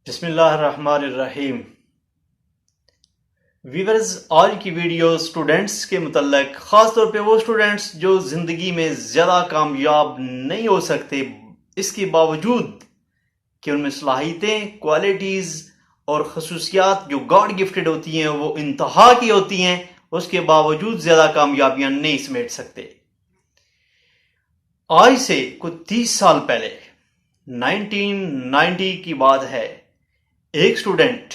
بسم اللہ الرحمن الرحیم۔ ویورز، آج کی ویڈیو سٹوڈنٹس کے متعلق، خاص طور پہ وہ سٹوڈنٹس جو زندگی میں زیادہ کامیاب نہیں ہو سکتے، اس کے باوجود کہ ان میں صلاحیتیں، کوالٹیز اور خصوصیات جو گاڈ گفٹڈ ہوتی ہیں وہ انتہا کی ہوتی ہیں، اس کے باوجود زیادہ کامیابیاں نہیں سمیٹ سکتے۔ آج سے کچھ 30 سال پہلے 1990 کی بات ہے، ایک سٹوڈنٹ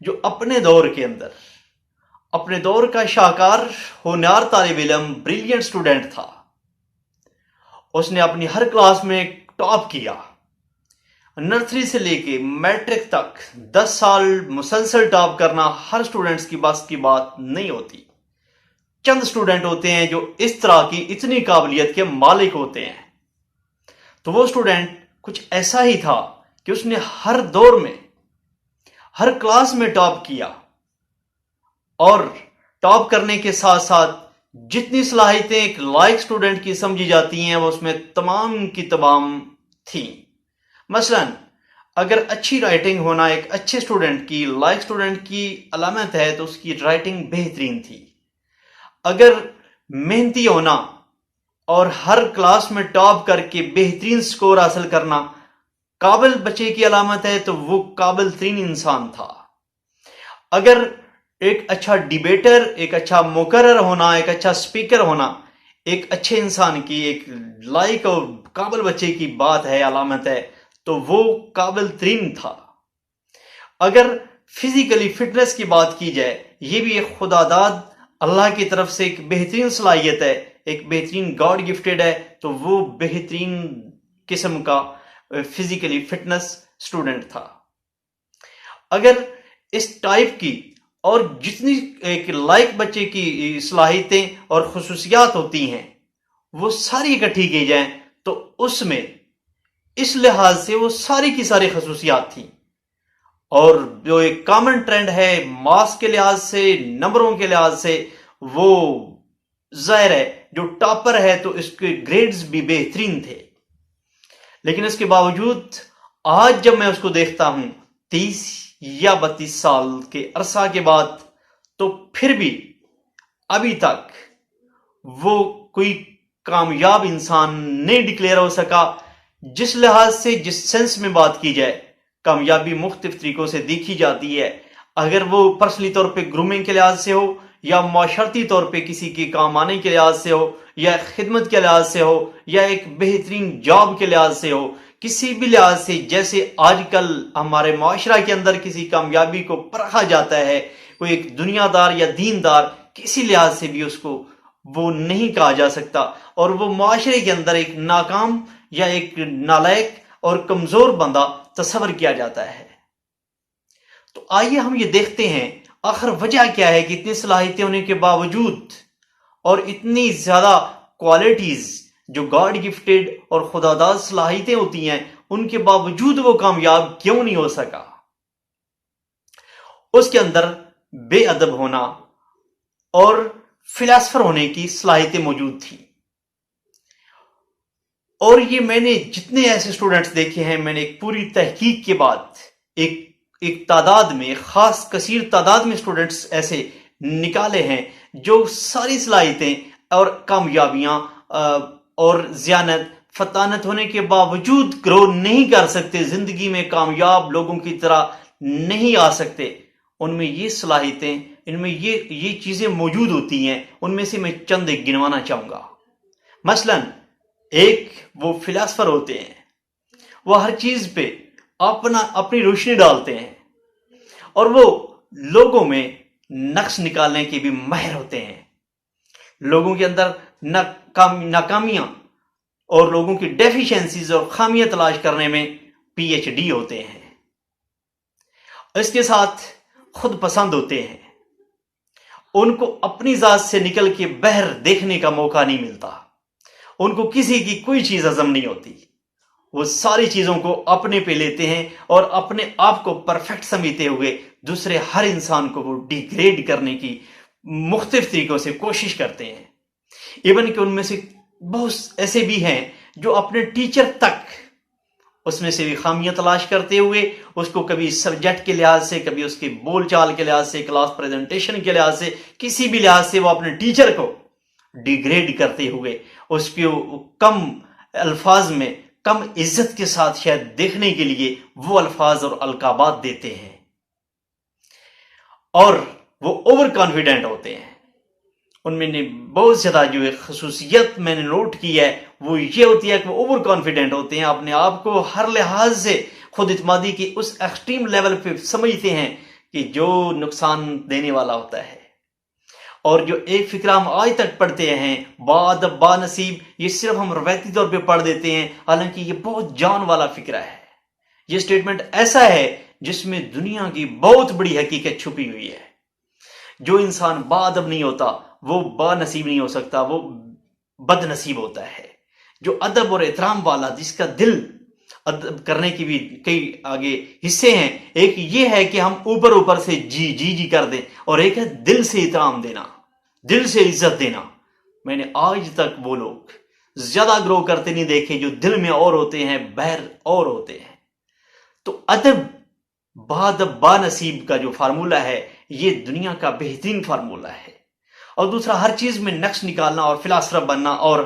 جو اپنے دور کے اندر اپنے دور کا شاہکار ہونہار طالب علم، بریلینٹ سٹوڈنٹ تھا، اس نے اپنی ہر کلاس میں ٹاپ کیا۔ نرسری سے لے کے میٹرک تک 10 سال مسلسل ٹاپ کرنا ہر سٹوڈنٹس کی بس کی بات نہیں ہوتی۔ چند سٹوڈنٹ ہوتے ہیں جو اس طرح کی اتنی قابلیت کے مالک ہوتے ہیں۔ تو وہ سٹوڈنٹ کچھ ایسا ہی تھا کہ اس نے ہر دور میں ہر کلاس میں ٹاپ کیا، اور ٹاپ کرنے کے ساتھ ساتھ جتنی صلاحیتیں ایک لائق سٹوڈنٹ کی سمجھی جاتی ہیں وہ اس میں تمام کی تمام تھیں۔ مثلا اگر اچھی رائٹنگ ہونا ایک اچھے سٹوڈنٹ کی، لائق سٹوڈنٹ کی علامت ہے تو اس کی رائٹنگ بہترین تھی۔ اگر محنتی ہونا اور ہر کلاس میں ٹاپ کر کے بہترین سکور حاصل کرنا قابل بچے کی علامت ہے تو وہ قابل ترین انسان تھا۔ اگر ایک اچھا ڈیبیٹر، ایک اچھا مقرر ہونا، ایک اچھا سپیکر ہونا ایک اچھے انسان کی، ایک لائق اور قابل بچے کی بات ہے، علامت ہے، تو وہ قابل ترین تھا۔ اگر فزیکلی فٹنس کی بات کی جائے، یہ بھی ایک خدا داد اللہ کی طرف سے ایک بہترین صلاحیت ہے، ایک بہترین گاڈ گفٹڈ ہے، تو وہ بہترین قسم کا فزیکلی فٹنس سٹوڈنٹ تھا۔ اگر اس ٹائپ کی اور جتنی ایک لائق بچے کی صلاحیتیں اور خصوصیات ہوتی ہیں وہ ساری اکٹھی کی جائیں تو اس میں اس لحاظ سے وہ ساری کی ساری خصوصیات تھیں، اور جو ایک کامن ٹرینڈ ہے مارکس کے لحاظ سے، نمبروں کے لحاظ سے، وہ ظاہر ہے جو ٹاپر ہے تو اس کے گریڈز بھی بہترین تھے۔ لیکن اس کے باوجود آج جب میں اس کو دیکھتا ہوں 30 یا 32 سال کے عرصہ کے بعد، تو پھر بھی ابھی تک وہ کوئی کامیاب انسان نہیں ڈکلیئر ہو سکا۔ جس لحاظ سے، جس سینس میں بات کی جائے، کامیابی مختلف طریقوں سے دیکھی جاتی ہے۔ اگر وہ پرسنلی طور پہ گرومنگ کے لحاظ سے ہو، یا معاشرتی طور پہ کسی کے کام آنے کے لحاظ سے ہو، یا خدمت کے لحاظ سے ہو، یا ایک بہترین جاب کے لحاظ سے ہو، کسی بھی لحاظ سے، جیسے آج کل ہمارے معاشرہ کے اندر کسی کامیابی کو پرکھا جاتا ہے، کوئی ایک دنیا دار یا دیندار، کسی لحاظ سے بھی اس کو وہ نہیں کہا جا سکتا، اور وہ معاشرے کے اندر ایک ناکام یا ایک نالائق اور کمزور بندہ تصور کیا جاتا ہے۔ تو آئیے ہم یہ دیکھتے ہیں آخر وجہ کیا ہے کہ اتنی صلاحیتیں ہونے کے باوجود اور اتنی زیادہ کوالٹیز جو گاڈ گفٹڈ اور خدا داد صلاحیتیں ہوتی ہیں ان کے باوجود وہ کامیاب کیوں نہیں ہو سکا؟ اس کے اندر بے ادب ہونا اور فلاسفر ہونے کی صلاحیتیں موجود تھیں۔ اور یہ میں نے جتنے ایسے سٹوڈنٹس دیکھے ہیں، میں نے ایک پوری تحقیق کے بعد ایک تعداد میں، خاص کثیر تعداد میں سٹوڈنٹس ایسے نکالے ہیں جو ساری صلاحیتیں اور کامیابیاں اور ذہانت فطانت ہونے کے باوجود گرو نہیں کر سکتے، زندگی میں کامیاب لوگوں کی طرح نہیں آ سکتے۔ ان میں یہ صلاحیتیں، ان میں یہ چیزیں موجود ہوتی ہیں۔ ان میں سے میں چند ایک گنوانا چاہوں گا۔ مثلا ایک وہ فلاسفر ہوتے ہیں، وہ ہر چیز پہ اپنی روشنی ڈالتے ہیں، اور وہ لوگوں میں نقص نکالنے کے بھی ماہر ہوتے ہیں۔ لوگوں کے اندر ناکامیاں اور لوگوں کی ڈیفیشنسیز اور خامیاں تلاش کرنے میں پی ایچ ڈی ہوتے ہیں۔ اس کے ساتھ خود پسند ہوتے ہیں، ان کو اپنی ذات سے نکل کے باہر دیکھنے کا موقع نہیں ملتا، ان کو کسی کی کوئی چیز ہضم نہیں ہوتی، وہ ساری چیزوں کو اپنے پہ لیتے ہیں اور اپنے آپ کو پرفیکٹ سمجھتے ہوئے دوسرے ہر انسان کو وہ ڈیگریڈ کرنے کی مختلف طریقوں سے کوشش کرتے ہیں۔ ایون کہ ان میں سے بہت ایسے بھی ہیں جو اپنے ٹیچر تک اس میں سے بھی خامیاں تلاش کرتے ہوئے اس کو کبھی سبجیکٹ کے لحاظ سے، کبھی اس کے بول چال کے لحاظ سے، کلاس پریزنٹیشن کے لحاظ سے، کسی بھی لحاظ سے وہ اپنے ٹیچر کو ڈیگریڈ کرتے ہوئے اس کو کم الفاظ میں کم عزت کے ساتھ شاید دیکھنے کے لیے وہ الفاظ اور القابات دیتے ہیں، اور وہ اوور کانفیڈنٹ ہوتے ہیں۔ ان میں نے بہت زیادہ جو ایک خصوصیت میں نے نوٹ کی ہے وہ یہ ہوتی ہے کہ وہ اوور کانفیڈنٹ ہوتے ہیں، اپنے آپ کو ہر لحاظ سے خود اعتمادی کی اس ایکسٹریم لیول پہ سمجھتے ہیں کہ جو نقصان دینے والا ہوتا ہے۔ اور جو ایک فکرہ ہم آج تک پڑھتے ہیں، بادب با نصیب، یہ صرف ہم روایتی طور پہ پڑھ دیتے ہیں، حالانکہ یہ بہت جان والا فکرہ ہے۔ یہ سٹیٹمنٹ ایسا ہے جس میں دنیا کی بہت بڑی حقیقت چھپی ہوئی ہے۔ جو انسان بادب نہیں ہوتا وہ با نصیب نہیں ہو سکتا، وہ بد نصیب ہوتا ہے۔ جو ادب اور احترام والا، جس کا دل ادب کرنے کی بھی کئی آگے حصے ہیں، ایک یہ ہے کہ ہم اوپر سے جی جی جی کر دیں، اور ایک ہے دل سے احترام دینا، دل سے عزت دینا۔ میں نے آج تک وہ لوگ زیادہ گرو کرتے نہیں دیکھے جو دل میں اور ہوتے ہیں، بہر اور ہوتے ہیں۔ تو ادب بادب با نصیب کا جو فارمولہ ہے یہ دنیا کا بہترین فارمولہ ہے۔ اور دوسرا، ہر چیز میں نقص نکالنا اور فلاسفر بننا اور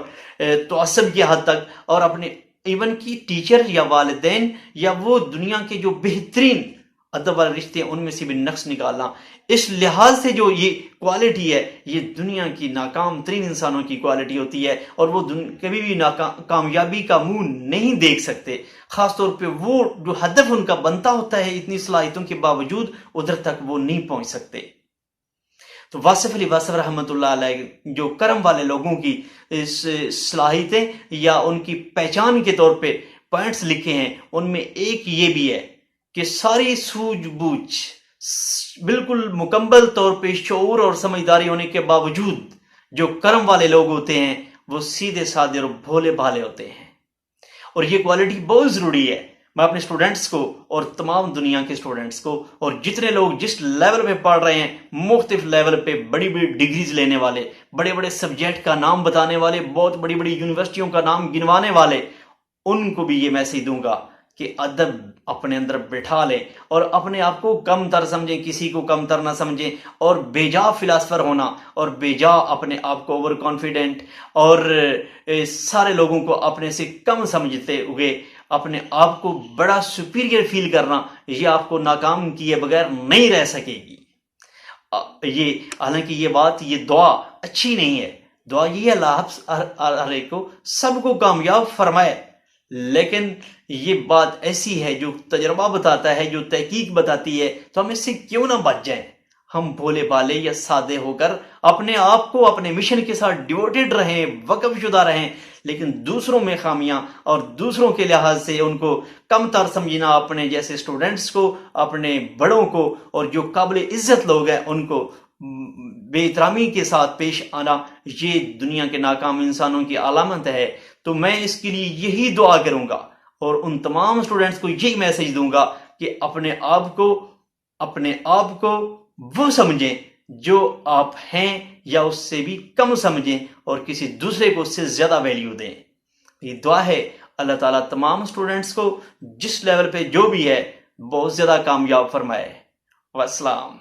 تعصب کی حد تک، اور اپنے ایون کی ٹیچر یا والدین یا وہ دنیا کے جو بہترین ادب والے رشتے ہیں ان میں سے بھی نقص نکالنا، اس لحاظ سے جو یہ کوالٹی ہے یہ دنیا کی ناکام ترین انسانوں کی کوالٹی ہوتی ہے، اور وہ کبھی بھی کامیابی کا منہ نہیں دیکھ سکتے، خاص طور پہ وہ جو ہدف ان کا بنتا ہوتا ہے اتنی صلاحیتوں کے باوجود ادھر تک وہ نہیں پہنچ سکتے۔ تو واصف علی واصف رحمۃ اللہ علیہ جو کرم والے لوگوں کی اس صلاحیتیں یا ان کی پہچان کے طور پہ پوائنٹس لکھے ہیں، ان میں ایک یہ بھی ہے کہ ساری سوجھ بوجھ بالکل مکمل طور پہ شعور اور سمجھداری ہونے کے باوجود جو کرم والے لوگ ہوتے ہیں وہ سیدھے سادے اور بھولے بھالے ہوتے ہیں، اور یہ کوالٹی بہت ضروری ہے۔ میں اپنے اسٹوڈنٹس کو اور تمام دنیا کے اسٹوڈنٹس کو، اور جتنے لوگ جس لیول پہ پڑھ رہے ہیں، مختلف لیول پہ بڑی بڑی ڈگریز لینے والے، بڑے بڑے سبجیکٹ کا نام بتانے والے، بہت بڑی بڑی یونیورسٹیوں کا نام گنوانے والے، ان کو بھی یہ میسیج دوں گا کہ ادب اپنے اندر بٹھا لیں اور اپنے آپ کو کم تر سمجھیں، کسی کو کم تر نہ سمجھیں، اور بے جا فلاسفر ہونا اور بے جا اپنے آپ کو اوور کانفیڈنٹ اور سارے لوگوں کو اپنے سے کم سمجھتے ہوئے اپنے آپ کو بڑا سپیریئر فیل کرنا، یہ آپ کو ناکام کیے بغیر نہیں رہ سکے گی۔ یہ حالانکہ یہ بات، یہ دعا اچھی نہیں ہے، دعا یہ اللہ کو سب کو کامیاب فرمائے، لیکن یہ بات ایسی ہے جو تجربہ بتاتا ہے، جو تحقیق بتاتی ہے، تو ہم اس سے کیوں نہ بچ جائیں۔ ہم بھولے بالے یا سادے ہو کر اپنے آپ کو اپنے مشن کے ساتھ ڈیوٹیڈ رہیں، وقف شدہ رہیں، لیکن دوسروں میں خامیاں اور دوسروں کے لحاظ سے ان کو کم تر سمجھنا، اپنے جیسے سٹوڈنٹس کو، اپنے بڑوں کو، اور جو قابل عزت لوگ ہیں ان کو بے احترامی کے ساتھ پیش آنا، یہ دنیا کے ناکام انسانوں کی علامت ہے۔ تو میں اس کے لیے یہی دعا کروں گا اور ان تمام سٹوڈنٹس کو یہی میسج دوں گا کہ اپنے آپ کو وہ سمجھیں جو آپ ہیں یا اس سے بھی کم سمجھیں، اور کسی دوسرے کو اس سے زیادہ ویلیو دیں۔ یہ دعا ہے، اللہ تعالیٰ تمام سٹوڈنٹس کو جس لیول پہ جو بھی ہے بہت زیادہ کامیاب فرمائے۔ والسلام۔